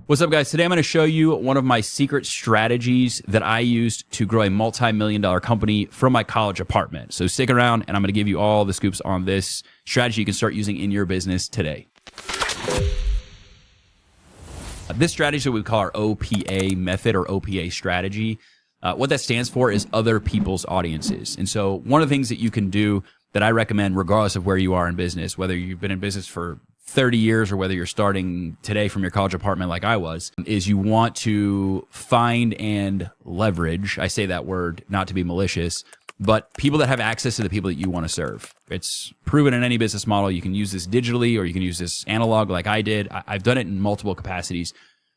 What's up, guys? Today I'm going to show you one of my secret strategies that I used to grow a multi-million-dollar company from my college apartment. So stick around, and I'm going to give you all the scoops on this strategy you can start using in your business today. This strategy is what we call our OPA method or OPA strategy. What that stands for is other people's audiences. And so one of the things that you can do that I recommend, regardless of where you are in business, whether you've been in business for 30 years or whether you're starting today from your college apartment like I was, is you want to find and leverage, I say that word not to be malicious, but people that have access to the people that you want to serve. It's proven in any business model. You can use this digitally or you can use this analog like I did. I've done it in multiple capacities,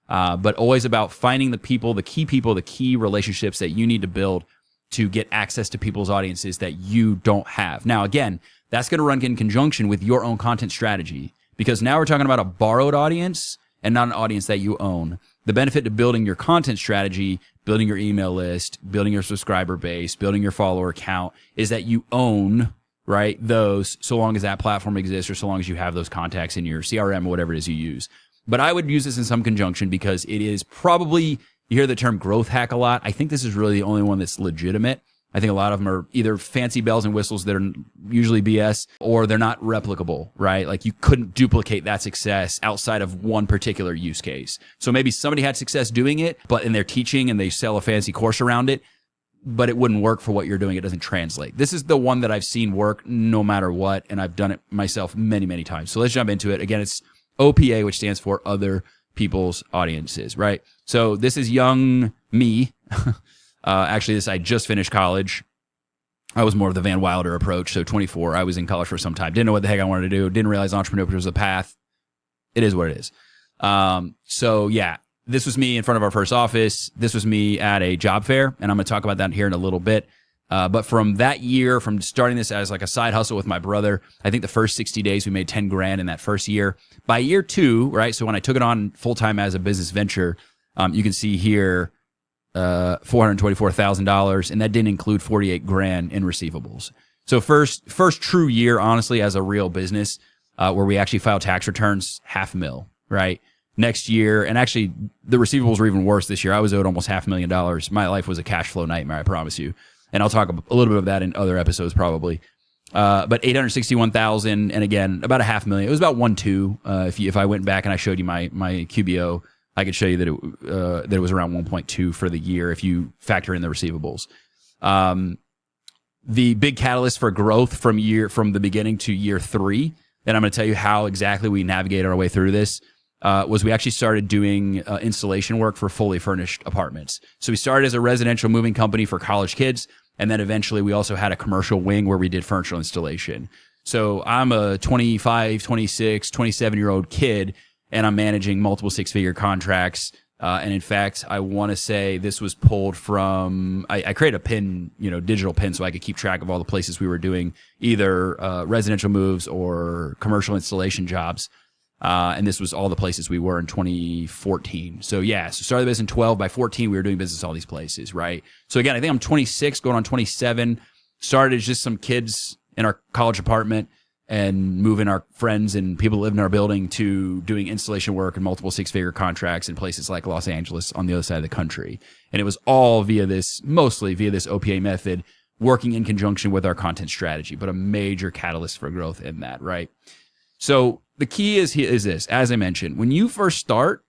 but always about finding the people, the key relationships that you need to build to get access to people's audiences that you don't have. Now, again, that's going to run in conjunction with your own content strategy, because now we're talking about a borrowed audience and not an audience that you own. The benefit to building your content strategy, building your email list, building your subscriber base, building your follower count is that you own, right, those so long as that platform exists or so long as you have those contacts in your CRM or whatever it is you use. But I would use this in some conjunction because it is probably, you hear the term growth hack a lot. I think this is really the only one that's legitimate. I think a lot of them are either fancy bells and whistles that are usually BS, or they're not replicable, right? Like you couldn't duplicate that success outside of one particular use case. So maybe somebody had success doing it, but in their teaching and they sell a fancy course around it, but it wouldn't work for what you're doing. It doesn't translate. This is the one that I've seen work no matter what, and I've done it myself many, many times. So let's jump into it. Again, it's OPA, which stands for other people's audiences, right? So this is young me. Actually, I just finished college. I was more of the Van Wilder approach. So 24, I was in college for some time. Didn't know what the heck I wanted to do. Didn't realize entrepreneurship was a path. It is what it is. So yeah, this was me in front of our first office. This was me at a job fair, and I'm going to talk about that here in a little bit. But from that year, from starting this as like a side hustle with my brother, I think the first 60 days we made 10 grand in that first year. By year 2, right? So when I took it on full time as a business venture, you can see here, $424,000, and that didn't include 48 grand in receivables. So first true year, honestly, as a real business, where we actually filed tax returns, $500,000, right? Next year, and actually the receivables were even worse this year. I was owed almost $500,000. My life was a cash flow nightmare, I promise you. And I'll talk a little bit of that in other episodes probably. But 861,000, and again, about $500,000. It was about 1.2. If I went back and I showed you my QBO, I could show you that it was around 1.2 for the year if you factor in the receivables. The big catalyst for growth from the beginning to year 3, and I'm going to tell you how exactly we navigated our way through this, was we actually started doing installation work for fully furnished apartments. So we started as a residential moving company for college kids, and then eventually we also had a commercial wing where we did furniture installation. So I'm a 25, 26, 27-year-old kid, and I'm managing multiple 6-figure contracts. And in fact, I want to say this was pulled from, I created a pin, digital pin, so I could keep track of all the places we were doing either residential moves or commercial installation jobs. And this was all the places we were in 2014. So yeah, so started the business in 12. By 14, we were doing business all these places, right? So again, I think I'm 26, going on 27. Started as just some kids in our college apartment, and moving our friends and people who live in our building to doing installation work and multiple 6-figure contracts in places like Los Angeles on the other side of the country. And it was all mostly via this OPA method, working in conjunction with our content strategy, but a major catalyst for growth in that, right? So the key is this, as I mentioned, when you first start,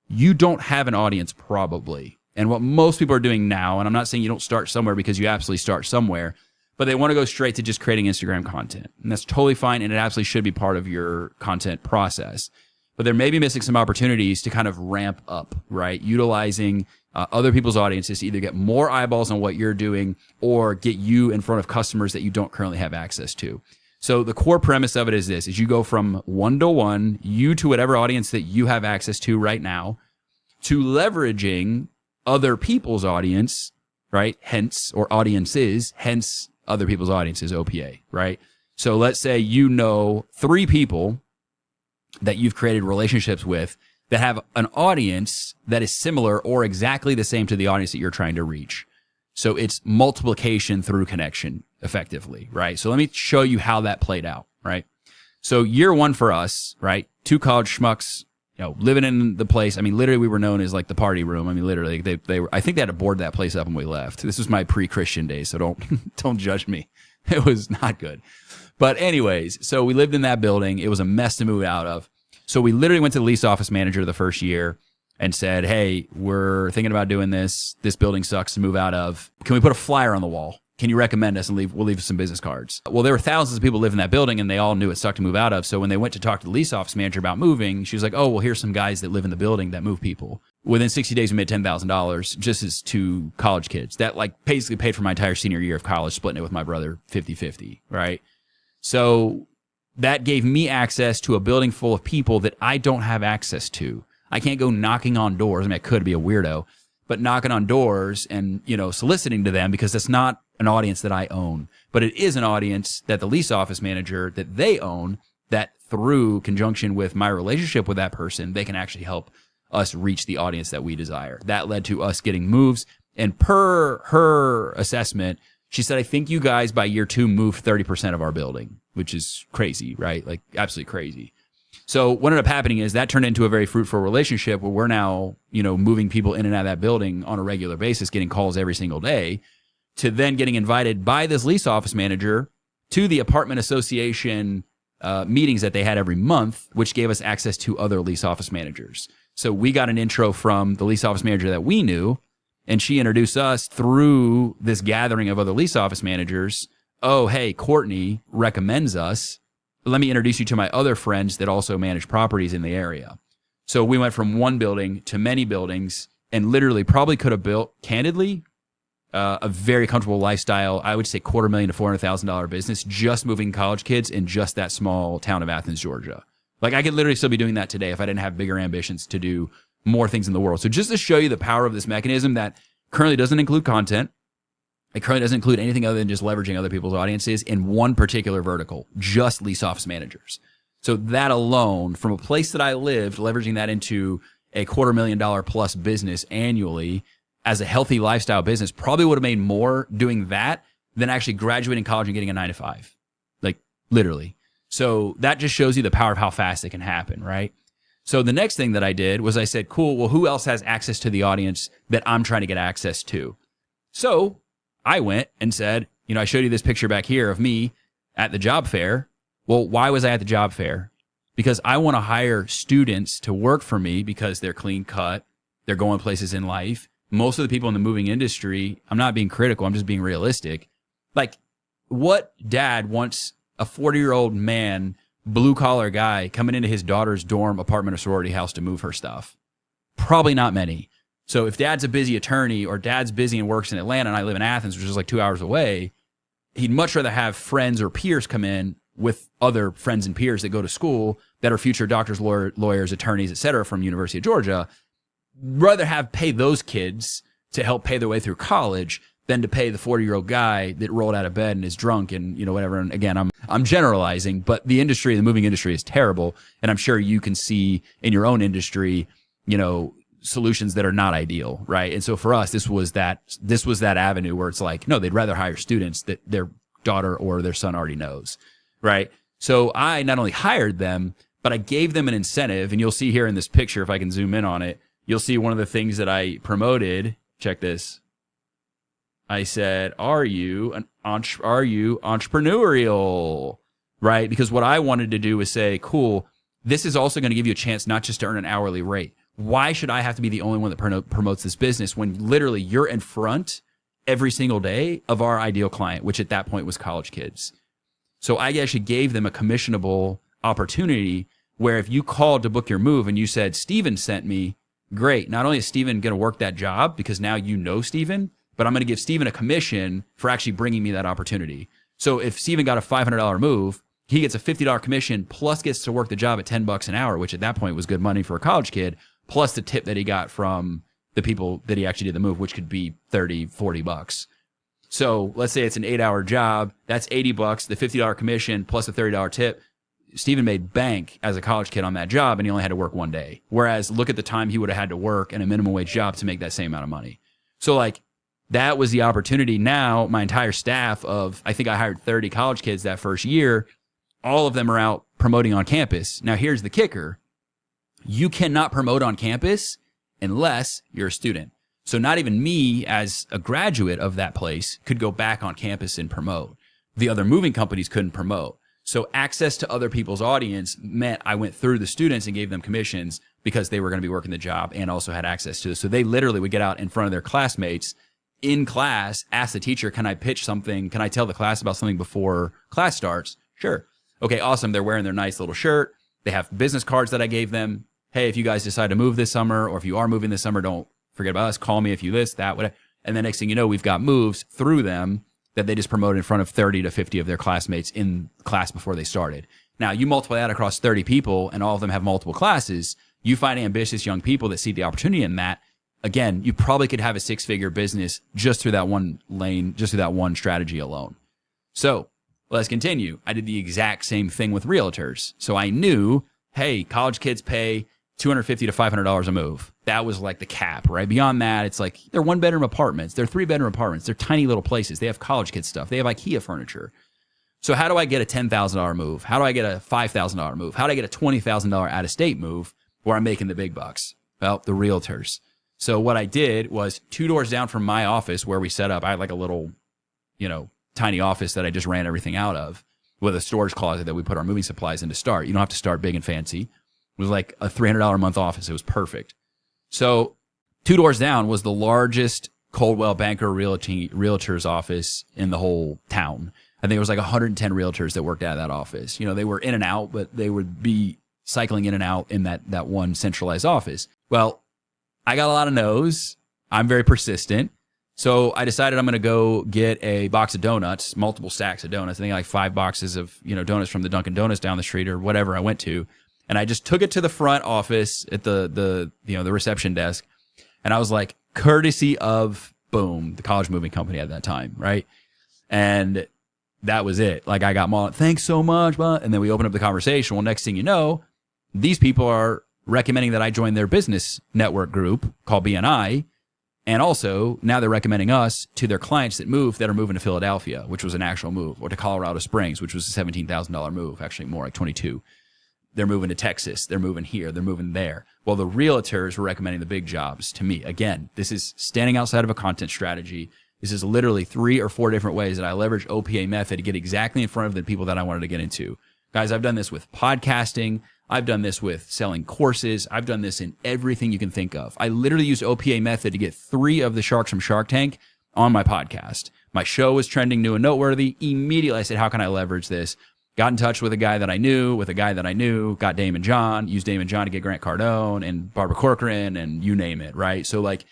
you don't have an audience probably. And what most people are doing now, and I'm not saying you don't start somewhere because you absolutely start somewhere, but they want to go straight to just creating Instagram content. And that's totally fine, and it absolutely should be part of your content process. But they're maybe missing some opportunities to kind of ramp up, right? Utilizing other people's audiences to either get more eyeballs on what you're doing or get you in front of customers that you don't currently have access to. So the core premise of it is this, is you go from one-to-one, you to whatever audience that you have access to right now, to leveraging other people's audience, right? Hence, or audiences, hence other people's audiences, OPA, right? So let's say 3 people that you've created relationships with that have an audience that is similar or exactly the same to the audience that you're trying to reach. So it's multiplication through connection, effectively, right? So let me show you how that played out, right? So year 1 for us, right? 2 college schmucks living in the place. I mean, literally, we were known as like the party room. I mean, literally, they were, I think they had to board that place up when we left. This was my pre-Christian days, so don't judge me. It was not good. But anyways, so we lived in that building. It was a mess to move out of. So we literally went to the lease office manager the first year and said, hey, we're thinking about doing this. This building sucks to move out of. Can we put a flyer on the wall? Can you recommend us, and we'll leave some business cards? Well, there were thousands of people living in that building, and they all knew it sucked to move out of. So when they went to talk to the lease office manager about moving, she was like, oh, well, here's some guys that live in the building that move people. Within 60 days, we made $10,000 just as two college kids. That like basically paid for my entire senior year of college, splitting it with my brother 50-50, right? So that gave me access to a building full of people that I don't have access to. I can't go knocking on doors. I mean, I could be a weirdo, but knocking on doors and, soliciting to them, because that's not an audience that I own, but it is an audience that the lease office manager that they own, that through conjunction with my relationship with that person, they can actually help us reach the audience that we desire. That led to us getting moves. And per her assessment, she said, I think you guys by year 2 moved 30% of our building, which is crazy, right? Like absolutely crazy. So what ended up happening is that turned into a very fruitful relationship where we're now, moving people in and out of that building on a regular basis, getting calls every single day, to then getting invited by this lease office manager to the apartment association meetings that they had every month, which gave us access to other lease office managers. So we got an intro from the lease office manager that we knew, and she introduced us through this gathering of other lease office managers. Oh, hey, Courtney recommends us. Let me introduce you to my other friends that also manage properties in the area. So we went from one building to many buildings, and literally probably could have built, candidly, a very comfortable lifestyle. I would say $250,000 to $400,000 business, just moving college kids in just that small town of Athens, Georgia. Like I could literally still be doing that today if I didn't have bigger ambitions to do more things in the world. So just to show you the power of this mechanism that currently doesn't include content, it currently doesn't include anything other than just leveraging other people's audiences in one particular vertical, just lease office managers. So that alone, from a place that I lived, leveraging that into a $250,000 plus business annually as a healthy lifestyle business, probably would have made more doing that than actually graduating college and getting a 9-to-5, like literally. So that just shows you the power of how fast it can happen, right? So the next thing that I did was I said, cool, well, who else has access to the audience that I'm trying to get access to? So I went and said, I showed you this picture back here of me at the job fair. Well, why was I at the job fair? Because I want to hire students to work for me because they're clean cut, they're going places in life. Most of the people in the moving industry, I'm not being critical, I'm just being realistic. Like, what dad wants a 40-year-old man, blue-collar guy coming into his daughter's dorm, apartment, or sorority house to move her stuff? Probably not many. So if dad's a busy attorney or dad's busy and works in Atlanta and I live in Athens, which is like 2 hours away, he'd much rather have friends or peers come in with other friends and peers that go to school that are future doctors, lawyers, attorneys, et cetera, from University of Georgia. Rather have pay those kids to help pay their way through college than to pay the 40-year-old guy that rolled out of bed and is drunk and whatever. And again, I'm generalizing, but the moving industry is terrible, and I'm sure you can see in your own industry, solutions that are not ideal, right? And so for us, this was that avenue where it's like, no, they'd rather hire students that their daughter or their son already knows, right? So I not only hired them, but I gave them an incentive, and you'll see here in this picture, if I can zoom in on it, you'll see one of the things that I promoted. Check this. I said, are you entrepreneurial? Right? Because what I wanted to do was say, cool, this is also going to give you a chance not just to earn an hourly rate. Why should I have to be the only one that promotes this business when literally you're in front every single day of our ideal client, which at that point was college kids? So I actually gave them a commissionable opportunity where if you called to book your move and you said, Steven sent me, great. Not only is Steven going to work that job because now you know Steven, but I'm going to give Steven a commission for actually bringing me that opportunity. So if Steven got a $500 move, he gets a $50 commission plus gets to work the job at $10 an hour, which at that point was good money for a college kid, plus the tip that he got from the people that he actually did the move, which could be $30, $40. So let's say it's an 8-hour job. That's $80, the $50 commission plus a $30 tip. Steven made bank as a college kid on that job, and he only had to work one day. Whereas look at the time he would have had to work in a minimum wage job to make that same amount of money. So like that was the opportunity. Now my entire staff of, I think I hired 30 college kids that first year. All of them are out promoting on campus. Now here's the kicker. You cannot promote on campus unless you're a student. So not even me as a graduate of that place could go back on campus and promote. The other moving companies couldn't promote. So access to other people's audience meant I went through the students and gave them commissions because they were going to be working the job and also had access to it. So they literally would get out in front of their classmates in class, ask the teacher, can I pitch something? Can I tell the class about something before class starts? Sure. Okay, awesome. They're wearing their nice little shirt. They have business cards that I gave them. Hey, if you guys decide to move this summer, or if you are moving this summer, don't forget about us. Call me if you this, that, whatever. And the next thing you know, we've got moves through them that they just promoted in front of 30 to 50 of their classmates in class before they started. Now, you multiply that across 30 people, and all of them have multiple classes. You find ambitious young people that see the opportunity in that. Again, you probably could have a six-figure business just through that one lane, just through that one strategy alone. So let's continue. I did the exact same thing with realtors. So I knew, hey, college kids pay $250 to $500 a move. That was like the cap, right? Beyond that, it's like they're one-bedroom apartments. They're three-bedroom apartments. They're tiny little places. They have college kid stuff. They have IKEA furniture. So how do I get a $10,000 move? How do I get a $5,000 move? How do I get a $20,000 out-of-state move where I'm making the big bucks? Well, the realtors. So what I did was 2 doors down from my office where we set up, I had like a little, tiny office that I just ran everything out of with a storage closet that we put our moving supplies in to start. You don't have to start big and fancy. It was like a $300 a month office. It was perfect. So 2 doors down was the largest Coldwell Banker realtor's office in the whole town. I think it was like 110 realtors that worked out of that office. They were in and out, but they would be cycling in and out in that one centralized office. Well, I got a lot of no's. I'm very persistent. So I decided I'm going to go get a box of donuts, multiple stacks of donuts. I think like 5 boxes of, donuts from the Dunkin' Donuts down the street or whatever I went to. And I just took it to the front office at the reception desk. And I was like, courtesy of Boom, the college moving company at that time, right? And that was it. Like I got them thanks so much. And then we opened up the conversation. Well, next thing you know, these people are recommending that I join their business network group called BNI. And also now they're recommending us to their clients that are moving to Philadelphia, which was an actual move, or to Colorado Springs, which was a $17,000 move, actually more like 22. They're moving to Texas. They're moving here. They're moving there. Well, the realtors were recommending the big jobs to me. Again, this is standing outside of a content strategy. This is literally 3 or 4 different ways that I leverage OPA method to get exactly in front of the people that I wanted to get into. Guys, I've done this with podcasting. I've done this with selling courses. I've done this in everything you can think of. I literally used OPA method to get 3 of the sharks from Shark Tank on my podcast. My show was trending new and noteworthy. Immediately I said, how can I leverage this? Got in touch with a guy that I knew, got Damon John, used Damon John to get Grant Cardone and Barbara Corcoran and you name it, right? So like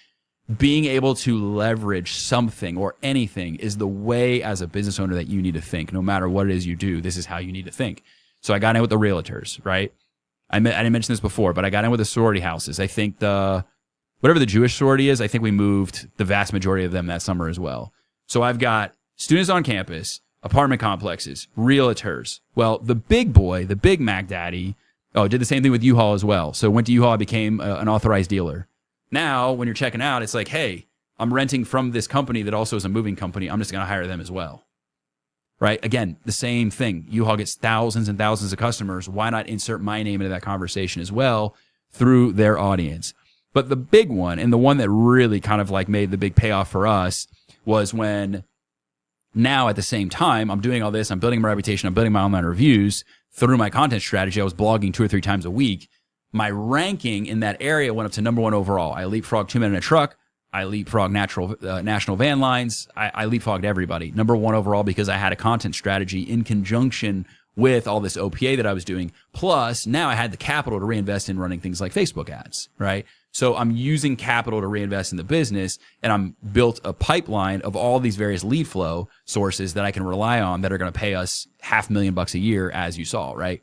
being able to leverage something or anything is the way as a business owner that you need to think. No matter what it is you do, this is how you need to think. So I got in with the realtors, right? I didn't mention this before, but I got in with the sorority houses. I think whatever the Jewish sorority is, I think we moved the vast majority of them that summer as well. So I've got students on campus, apartment complexes, realtors. Well, the big boy, the big Mac Daddy, did the same thing with U-Haul as well. So went to U-Haul, I became an authorized dealer. Now, when you're checking out, it's like, hey, I'm renting from this company that also is a moving company. I'm just going to hire them as well. Right? Again, the same thing. U-Haul gets thousands and thousands of customers. Why not insert my name into that conversation as well through their audience? But the big one, and the one that really kind of like made the big payoff for us, was when now at the same time, I'm doing all this, I'm building my reputation, I'm building my online reviews through my content strategy. I was blogging 2 or 3 times a week. My ranking in that area went up to number 1 overall. I leapfrogged 2 Men in a Truck. I leapfrogged National Van Lines. I leapfrogged everybody. Number 1 overall because I had a content strategy in conjunction with all this OPA that I was doing. Plus, now I had the capital to reinvest in running things like Facebook ads, right? So I'm using capital to reinvest in the business, and I'm built a pipeline of all these various lead flow sources that I can rely on that are going to pay us $500,000 a year, as you saw, right?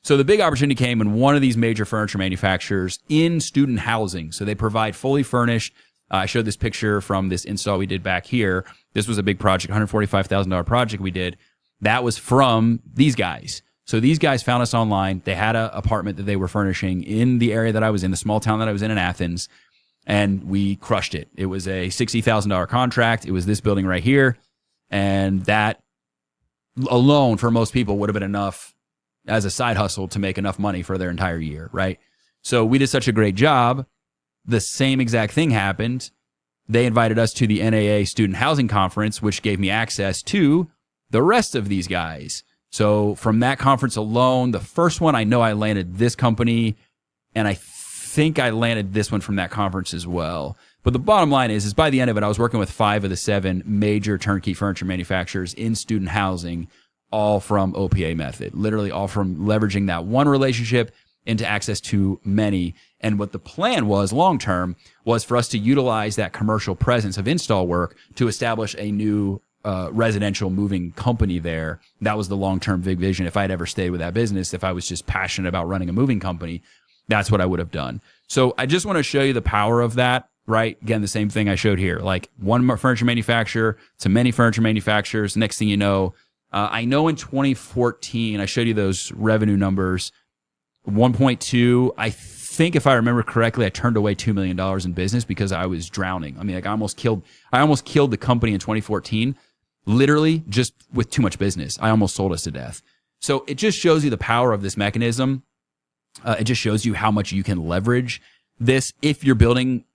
So the big opportunity came when one of these major furniture manufacturers in student housing. So they provide fully furnished. I showed this picture from this install we did back here. This was a big project, $145,000 project we did. That was from these guys. So these guys found us online. They had an apartment that they were furnishing in the area that I was in, the small town that I was in Athens, and we crushed it. It was a $60,000 contract. It was this building right here, and that alone for most people would have been enough as a side hustle to make enough money for their entire year, right? So we did such a great job. The same exact thing happened. They invited us to the NAA Student Housing Conference, which gave me access to the rest of these guys. So from that conference alone, the first one, I know I landed this company, and I think I landed this one from that conference as well. But the bottom line is by the end of it, I was working with 5 of the 7 major turnkey furniture manufacturers in student housing, all from OPA method, literally all from leveraging that one relationship into access to many. And what the plan was long-term was for us to utilize that commercial presence of install work to establish a new residential moving company there. That was the long-term big vision. If I had ever stayed with that business, if I was just passionate about running a moving company, that's what I would have done. So I just want to show you the power of that, right? Again, the same thing I showed here, like one furniture manufacturer to many furniture manufacturers. Next thing you know, I know in 2014, I showed you those revenue numbers, 1.2. I think if I remember correctly, I turned away $2 million in business because I was drowning. I mean, like I almost killed the company in 2014, literally just with too much business. I almost sold us to death. So it just shows you the power of this mechanism. It just shows you how much you can leverage this if you're building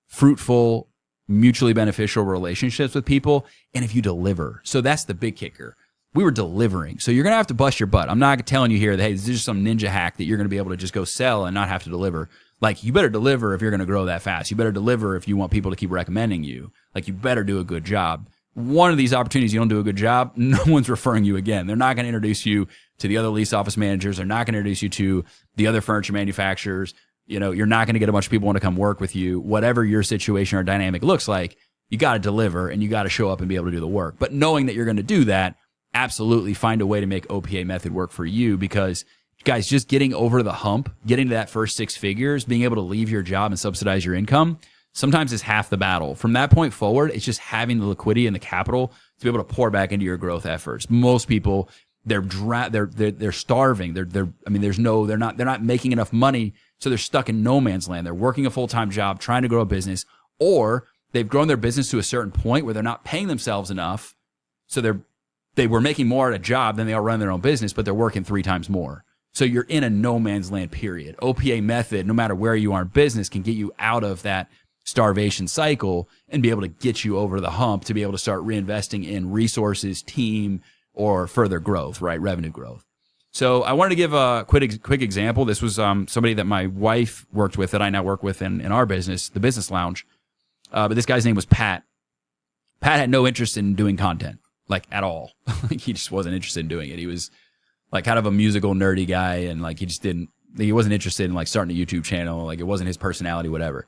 fruitful, mutually beneficial relationships with people, and if you deliver. So that's the big kicker. We were delivering. So you're going to have to bust your butt. I'm not telling you here that, hey, this is just some ninja hack that you're going to be able to just go sell and not have to deliver. Like, you better deliver if you're going to grow that fast. You better deliver if you want people to keep recommending you. Like, you better do a good job. One of these opportunities you don't do a good job, no one's referring you again. They're not going to introduce you to the other lease office managers. They're not going to introduce you to the other furniture manufacturers. You know, you're not going to get a bunch of people want to come work with you. Whatever your situation or dynamic looks like, you got to deliver and you got to show up and be able to do the work. But knowing that you're going to do that, absolutely find a way to make OPA method work for you, because guys, just getting over the hump, getting to that first 6 figures, being able to leave your job and subsidize your income, sometimes is half the battle. From that point forward, it's just having the liquidity and the capital to be able to pour back into your growth efforts. Most people, they're starving. They're not making enough money, so they're stuck in no man's land. They're working a full-time job, trying to grow a business, or they've grown their business to a certain point where they're not paying themselves enough, so they were making more at a job than they are running their own business, but they're working 3 times more. So you're in a no man's land period. OPA method, no matter where you are in business, can get you out of that starvation cycle and be able to get you over the hump to be able to start reinvesting in resources, team, or further growth, right? Revenue growth. So I wanted to give a quick example. This was somebody that my wife worked with that I now work with in our business, the Business Lounge. But this guy's name was Pat. Pat had no interest in doing content, like at all. He just wasn't interested in doing it. He was like kind of a musical nerdy guy, and like he wasn't interested in like starting a YouTube channel. Like it wasn't his personality, whatever.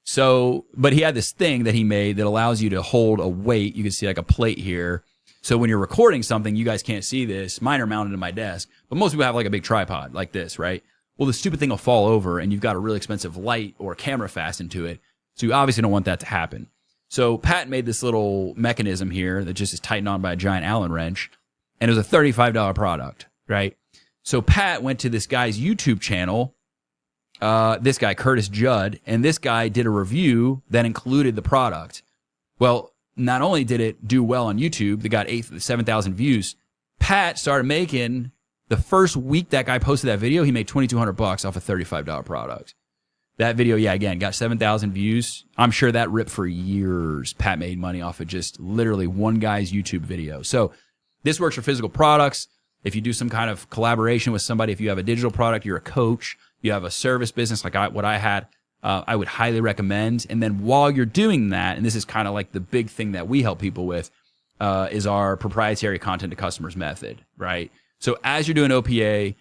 So, but he had this thing that he made that allows you to hold a weight. You can see like a plate here. So when you're recording something, you guys can't see this. Mine are mounted to my desk, but most people have like a big tripod like this, right? Well, the stupid thing will fall over and you've got a really expensive light or camera fastened to it. So you obviously don't want that to happen. So Pat made this little mechanism here that just is tightened on by a giant Allen wrench, and it was a $35 product, right? So Pat went to this guy's YouTube channel, this guy, Curtis Judd, and this guy did a review that included the product. Well, not only did it do well on YouTube, they got 7,000 views. Pat started making, the first week that guy posted that video, he made $2,200 off a $35 product. That video, yeah, again, got 7,000 views. I'm sure that ripped for years. Pat made money off of just literally one guy's YouTube video. So this works for physical products. If you do some kind of collaboration with somebody, if you have a digital product, you're a coach, you have a service business like what I had, I would highly recommend. And then while you're doing that, and this is kind of like the big thing that we help people with, is our proprietary content to customers method, right? So as you're doing OPA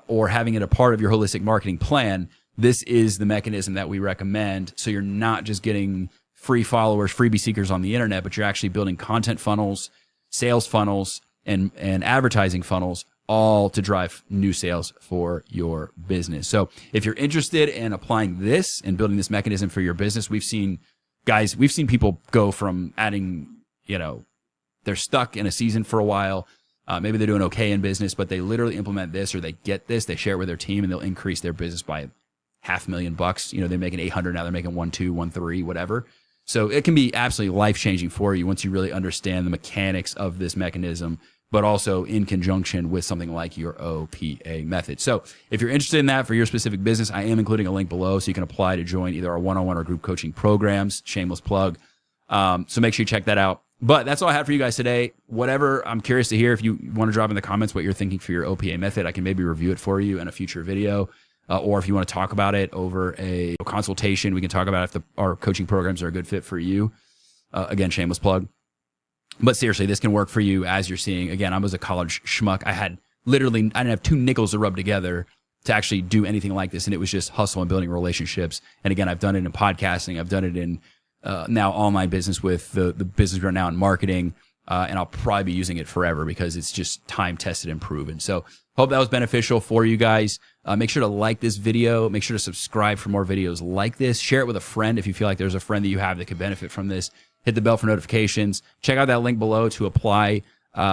or having it a part of your holistic marketing plan, this is the mechanism that we recommend. So you're not just getting free followers, freebie seekers on the internet, but you're actually building content funnels, sales funnels, and advertising funnels, all to drive new sales for your business. So if you're interested in applying this and building this mechanism for your business, we've seen people go from adding, they're stuck in a season for a while. Maybe they're doing okay in business, but they literally implement this, or they get this, they share it with their team, and they'll increase their business by $500,000. They're making 800 now, they're making 1.2, 1.3, whatever. So it can be absolutely life-changing for you once you really understand the mechanics of this mechanism. but also in conjunction with something like your OPA method. So if you're interested in that for your specific business, I am including a link below so you can apply to join either our one-on-one or group coaching programs. Shameless plug. So make sure you check that out. But that's all I have for you guys today. Whatever, I'm curious to hear if you want to drop in the comments what you're thinking for your OPA method. I can maybe review it for you in a future video. Or if you want to talk about it over a consultation, we can talk about if our coaching programs are a good fit for you. Again, shameless plug. But seriously, this can work for you as you're seeing. Again, I was a college schmuck. I didn't have 2 nickels to rub together to actually do anything like this. And it was just hustle and building relationships. And again, I've done it in podcasting. I've done it in now online business with the business we're now in marketing. And I'll probably be using it forever because it's just time tested and proven. So hope that was beneficial for you guys. Make sure to like this video. Make sure to subscribe for more videos like this. Share it with a friend if you feel like there's a friend that you have that could benefit from this. Hit the bell for notifications. Check out that link below to apply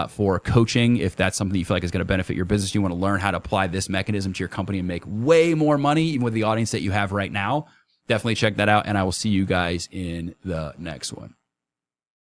for coaching if that's something you feel like is going to benefit your business. You want to learn how to apply this mechanism to your company and make way more money, even with the audience that you have right now. Definitely check that out, and I will see you guys in the next one.